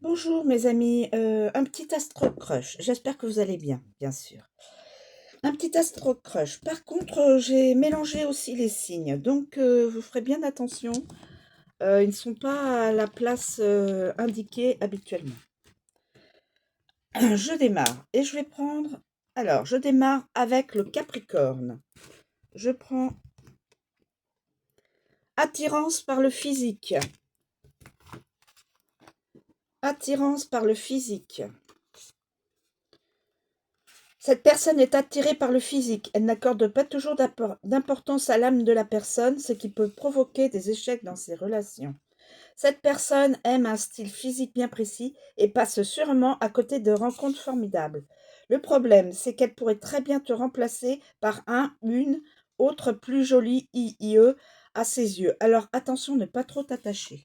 Bonjour mes amis, un petit astro crush. J'espère que vous allez bien, bien sûr. Un petit astro crush. Par contre, j'ai mélangé aussi les signes, donc vous ferez bien attention. Ils ne sont pas à la place indiquée habituellement. Je démarre et je vais prendre. Alors, je démarre avec le Capricorne. Je prends attirance par le physique. Attirance par le physique. Cette personne est attirée par le physique. Elle n'accorde pas toujours d'importance à l'âme de la personne, ce qui peut provoquer des échecs dans ses relations. Cette personne aime un style physique bien précis et passe sûrement à côté de rencontres formidables. Le problème, c'est qu'elle pourrait très bien te remplacer par une autre plus jolie IE à ses yeux. Alors attention, ne pas trop t'attacher.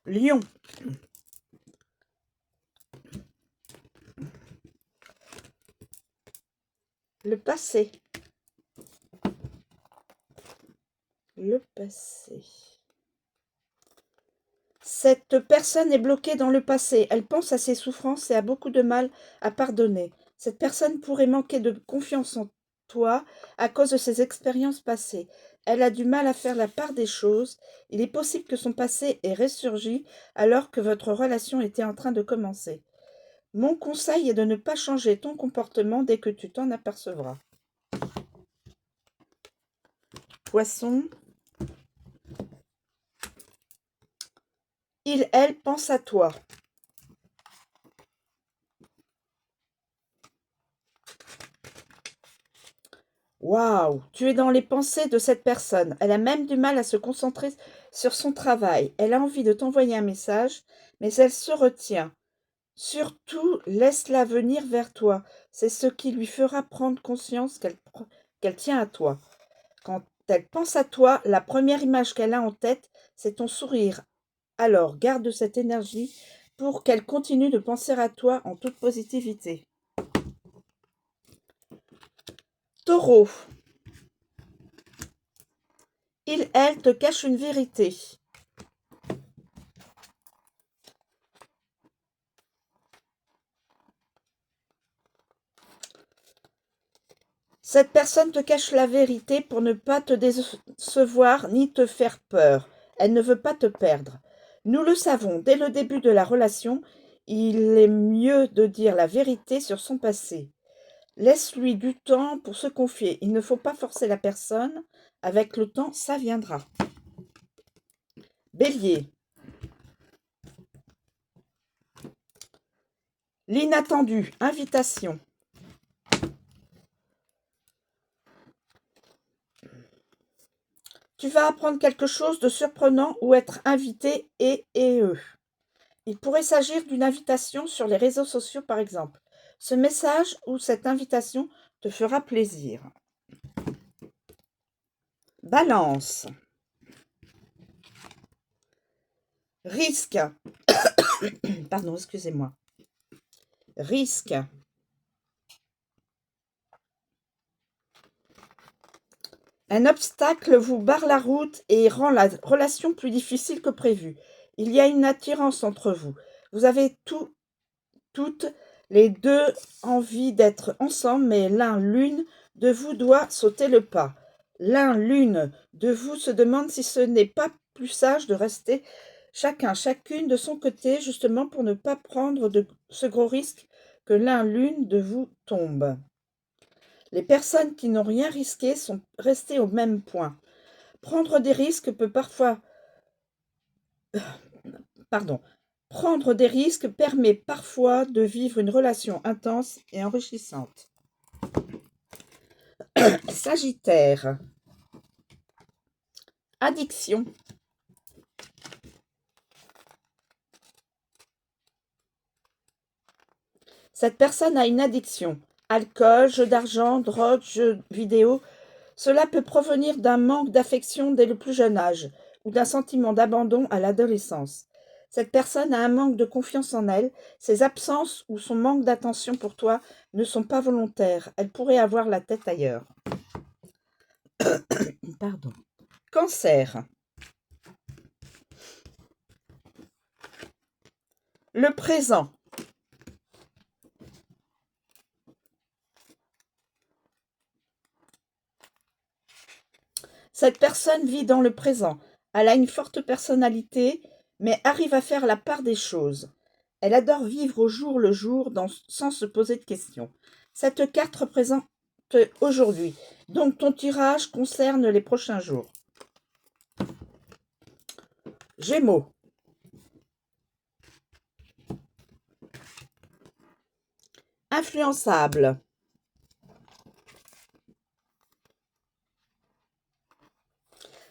Lion. Le passé. Le passé. Cette personne est bloquée dans le passé. Elle pense à ses souffrances et a beaucoup de mal à pardonner. Cette personne pourrait manquer de confiance en toi à cause de ses expériences passées. Elle a du mal à faire la part des choses. Il est possible que son passé ait ressurgi alors que votre relation était en train de commencer. Mon conseil est de ne pas changer ton comportement dès que tu t'en apercevras. Poisson. Elle pense à toi. Waouh, tu es dans les pensées de cette personne. Elle a même du mal à se concentrer sur son travail. Elle a envie de t'envoyer un message, mais elle se retient. Surtout, laisse-la venir vers toi. C'est ce qui lui fera prendre conscience qu'elle tient à toi. Quand elle pense à toi, la première image qu'elle a en tête, c'est ton sourire. Alors, garde cette énergie pour qu'elle continue de penser à toi en toute positivité. Taureau. Elle te cache une vérité. Cette personne te cache la vérité pour ne pas te décevoir ni te faire peur. Elle ne veut pas te perdre. Nous le savons, dès le début de la relation, il est mieux de dire la vérité sur son passé. Laisse-lui du temps pour se confier. Il ne faut pas forcer la personne. Avec le temps, ça viendra. Bélier. L'inattendu. Invitation. Tu vas apprendre quelque chose de surprenant ou être invité et eux. Il pourrait s'agir d'une invitation sur les réseaux sociaux, par exemple. Ce message ou cette invitation te fera plaisir. Balance. Risque. Pardon, excusez-moi. Risque. Un obstacle vous barre la route et rend la relation plus difficile que prévu. Il y a une attirance entre vous. Vous avez toutes les deux envie d'être ensemble, mais l'une de vous doit sauter le pas. L'une de vous se demande si ce n'est pas plus sage de rester chacune de son côté, justement pour ne pas prendre ce gros risque que l'une de vous tombe. Les personnes qui n'ont rien risqué sont restées au même point. Prendre des risques peut parfois... Pardon. Prendre des risques permet parfois de vivre une relation intense et enrichissante. Sagittaire. Addiction. Cette personne a une addiction. Alcool, jeux d'argent, drogue, jeux vidéo. Cela peut provenir d'un manque d'affection dès le plus jeune âge ou d'un sentiment d'abandon à l'adolescence. Cette personne a un manque de confiance en elle. Ses absences ou son manque d'attention pour toi ne sont pas volontaires. Elle pourrait avoir la tête ailleurs. Pardon. Cancer. Le présent. Cette personne vit dans le présent. Elle a une forte personnalité, mais arrive à faire la part des choses. Elle adore vivre au jour le jour sans se poser de questions. Cette carte représente aujourd'hui. Donc ton tirage concerne les prochains jours. Gémeaux. Influençable.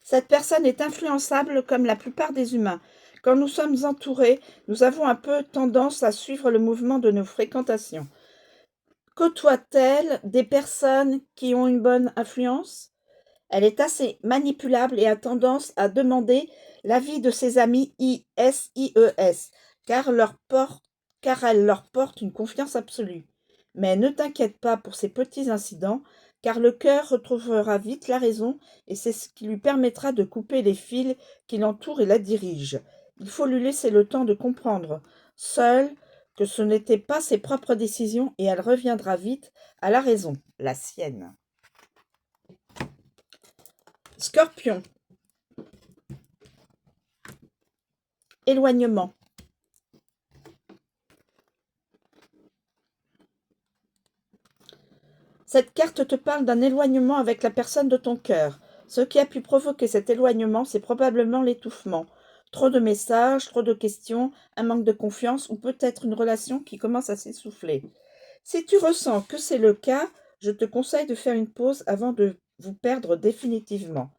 Cette personne est influençable comme la plupart des humains. Quand nous sommes entourés, nous avons un peu tendance à suivre le mouvement de nos fréquentations. Côtoie-t-elle des personnes qui ont une bonne influence? Elle est assez manipulable et a tendance à demander l'avis de ses amis ISIES, car elle leur porte une confiance absolue. Mais ne t'inquiète pas pour ces petits incidents, car le cœur retrouvera vite la raison et c'est ce qui lui permettra de couper les fils qui l'entourent et la dirigent. Il faut lui laisser le temps de comprendre, seule, que ce n'étaient pas ses propres décisions et elle reviendra vite à la raison, la sienne. Scorpion. Éloignement. Cette carte te parle d'un éloignement avec la personne de ton cœur. Ce qui a pu provoquer cet éloignement, c'est probablement l'étouffement. Trop de messages, trop de questions, un manque de confiance ou peut-être une relation qui commence à s'essouffler. Si tu ressens que c'est le cas, je te conseille de faire une pause avant de vous perdre définitivement.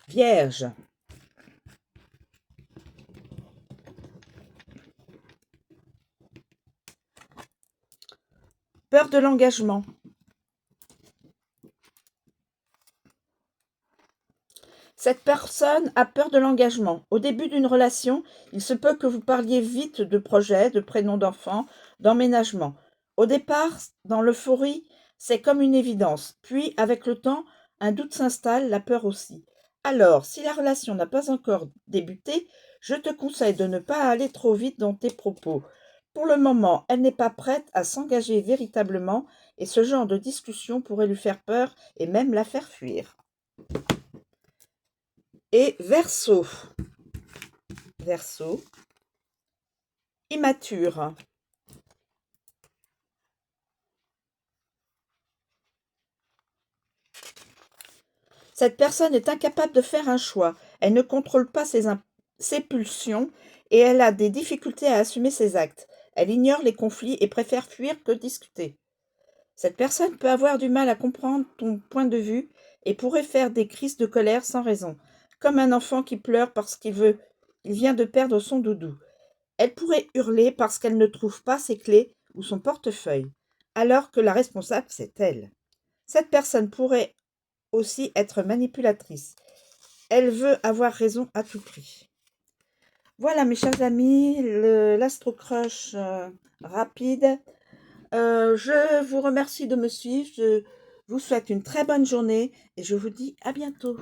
Vierge. Peur de l'engagement. Cette personne a peur de l'engagement. Au début d'une relation, il se peut que vous parliez vite de projets, de prénoms d'enfants, d'emménagement. Au départ, dans l'euphorie, c'est comme une évidence. Puis, avec le temps, un doute s'installe, la peur aussi. Alors, si la relation n'a pas encore débuté, je te conseille de ne pas aller trop vite dans tes propos. Pour le moment, elle n'est pas prête à s'engager véritablement et ce genre de discussion pourrait lui faire peur et même la faire fuir. Et Verseau. Verseau. Immature. Cette personne est incapable de faire un choix. Elle ne contrôle pas ses pulsions et elle a des difficultés à assumer ses actes. Elle ignore les conflits et préfère fuir que discuter. Cette personne peut avoir du mal à comprendre ton point de vue et pourrait faire des crises de colère sans raison, comme un enfant qui pleure parce il vient de perdre son doudou. Elle pourrait hurler parce qu'elle ne trouve pas ses clés ou son portefeuille, alors que la responsable, c'est elle. Cette personne pourrait aussi être manipulatrice. Elle veut avoir raison à tout prix. Voilà, mes chers amis, l'Astro-Crush rapide. Je vous remercie de me suivre. Je vous souhaite une très bonne journée et je vous dis à bientôt.